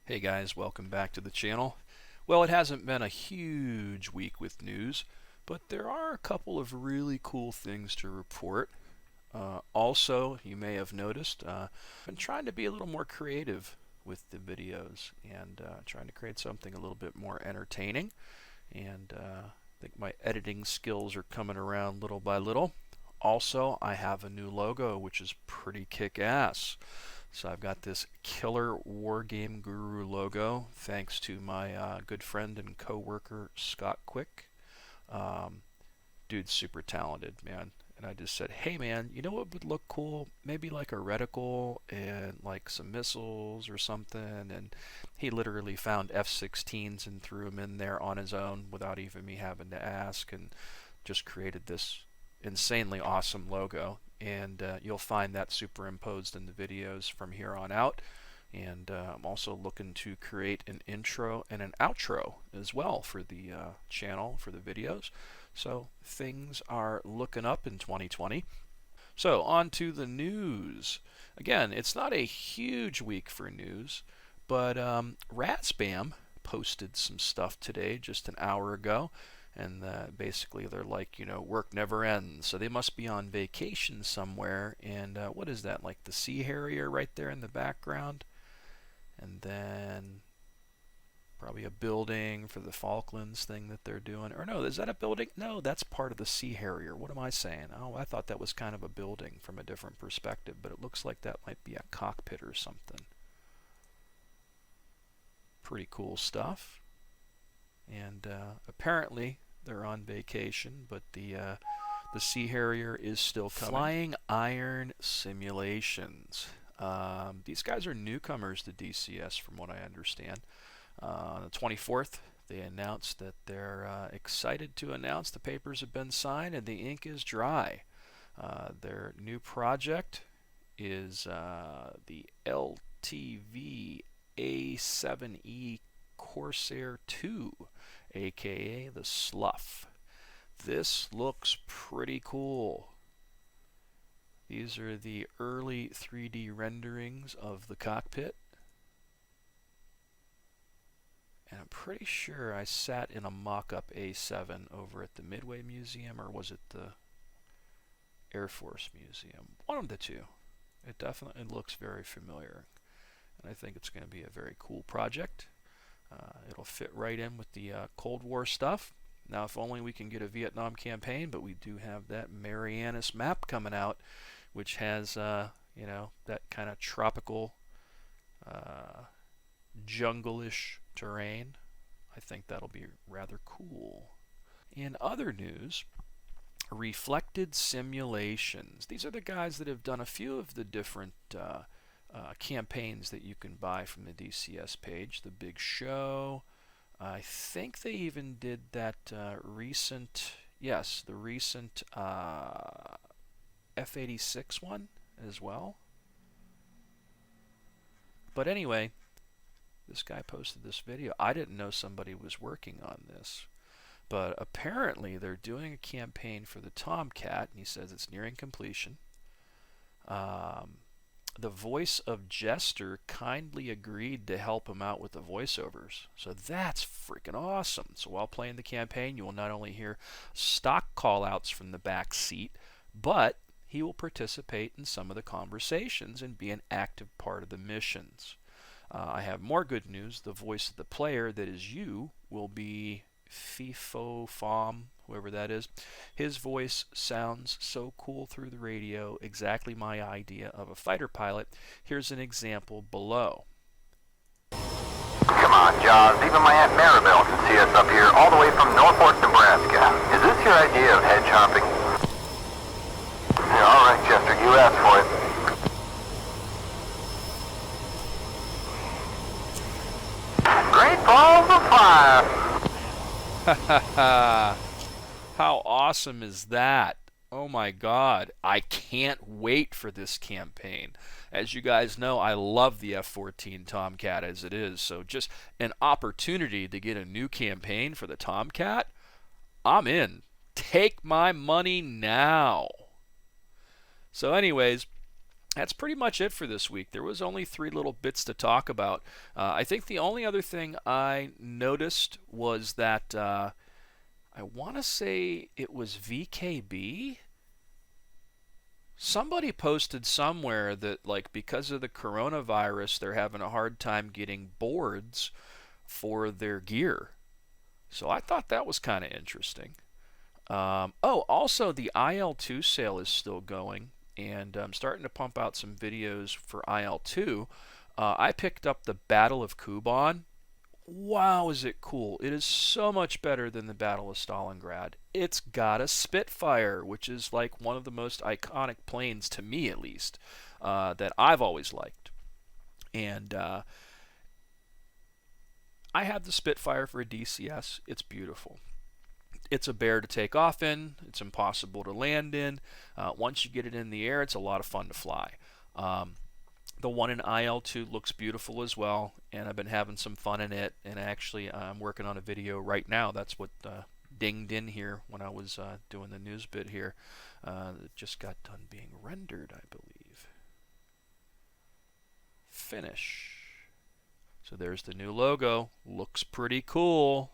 Hey guys, welcome back to the channel. Well, it hasn't been a huge week with news, but there are a couple of really cool things to report. Also, you may have noticed, I've been trying to be a little more creative with the videos and trying to create something a little bit more entertaining. And I think my editing skills are coming around little by little. Also, I have a new logo, which is pretty kick-ass. So I've got this killer WarGameGuru logo, thanks to my good friend and co-worker Scott Quick. Dude's super talented, man. And I just said, hey man, you know what would look cool? Maybe like a reticle and like some missiles or something. And he literally found F-16s and threw them in there on his own without even me having to ask, and just created this insanely awesome logo. And you'll find that superimposed in the videos from here on out. And I'm also looking to create an intro and an outro as well for the channel, for the videos. So things are looking up in 2020. So on to the news. Again, it's not a huge week for news, but Rath Spam posted some stuff today, just an hour ago. And basically they're like, you know, work never ends. So they must be on vacation somewhere. And what is that, like the Sea Harrier right there in the background? And then probably a building for the Falklands thing that they're doing. Or no, is that a building? No, that's part of the Sea Harrier. What am I saying? Oh, I thought that was kind of a building from a different perspective, but it looks like that might be a cockpit or something. Pretty cool stuff. And apparently they're on vacation, but the Sea Harrier is still coming. Flying Iron Simulations. These guys are newcomers to DCS, from what I understand. On the 24th, they announced that they're excited to announce the papers have been signed and the ink is dry. Their new project is the LTV A-7E Corsair II, aka the Slough. This looks pretty cool. These are the early 3D renderings of the cockpit. And I'm pretty sure I sat in a mock-up A7 over at the Midway Museum, or was it the Air Force Museum? One of the two. It definitely looks very familiar. And I think it's going to be a very cool project. It'll fit right in with the Cold War stuff. Now, if only we can get a Vietnam campaign, but we do have that Marianas map coming out, which has, you know, that kind of tropical, jungle-ish terrain. I think that'll be rather cool. In other news, Reflected Simulations. These are the guys that have done a few of the different campaigns that you can buy from the DCS page. The Big Show. I think they even did that recent, yes, the recent F-86 one as well. But anyway, this guy posted this video. I didn't know somebody was working on this. But apparently they're doing a campaign for the Tomcat, and he says it's nearing completion. The voice of Jester kindly agreed to help him out with the voiceovers. So that's freaking awesome. So while playing the campaign, you will not only hear stock callouts from the back seat, but he will participate in some of the conversations and be an active part of the missions. I have more good news. The voice of the player, that is you, will be FIFO FOM, whoever that is. His voice sounds so cool through the radio, exactly my idea of a fighter pilot. Here's an example below. Come on, Jaws, even my Aunt Maribel can see us up here all the way from Norfolk, Nebraska. Is this your idea of hedge hopping? Yeah, all right, Jester, you asked for it. Great balls of fire! How awesome is that? Oh my god, I can't wait for this campaign. As you guys know, I love the F-14 Tomcat as it is, so just an opportunity to get a new campaign for the Tomcat, I'm in. Take my money now. So anyways, that's pretty much it for this week. There was only three little bits to talk about. I think the only other thing I noticed was that I want to say it was VKB. Somebody posted somewhere that, like, because of the coronavirus, they're having a hard time getting boards for their gear. So I thought that was kind of interesting. Also, the IL-2 sale is still going, and I'm starting to pump out some videos for IL-2. I picked up the Battle of Kuban. Wow, is it cool! It is so much better than the Battle of Stalingrad. It's got a Spitfire, which is like one of the most iconic planes, to me at least, that I've always liked. And I have the Spitfire for a DCS. It's beautiful. It's a bear to take off in. It's impossible to land in. Once you get it in the air, it's a lot of fun to fly. The one in IL-2 looks beautiful as well, and I've been having some fun in it. And actually, I'm working on a video right now. That's what dinged in here when I was doing the news bit here. It just got done being rendered, I believe. Finish. So there's the new logo. Looks pretty cool.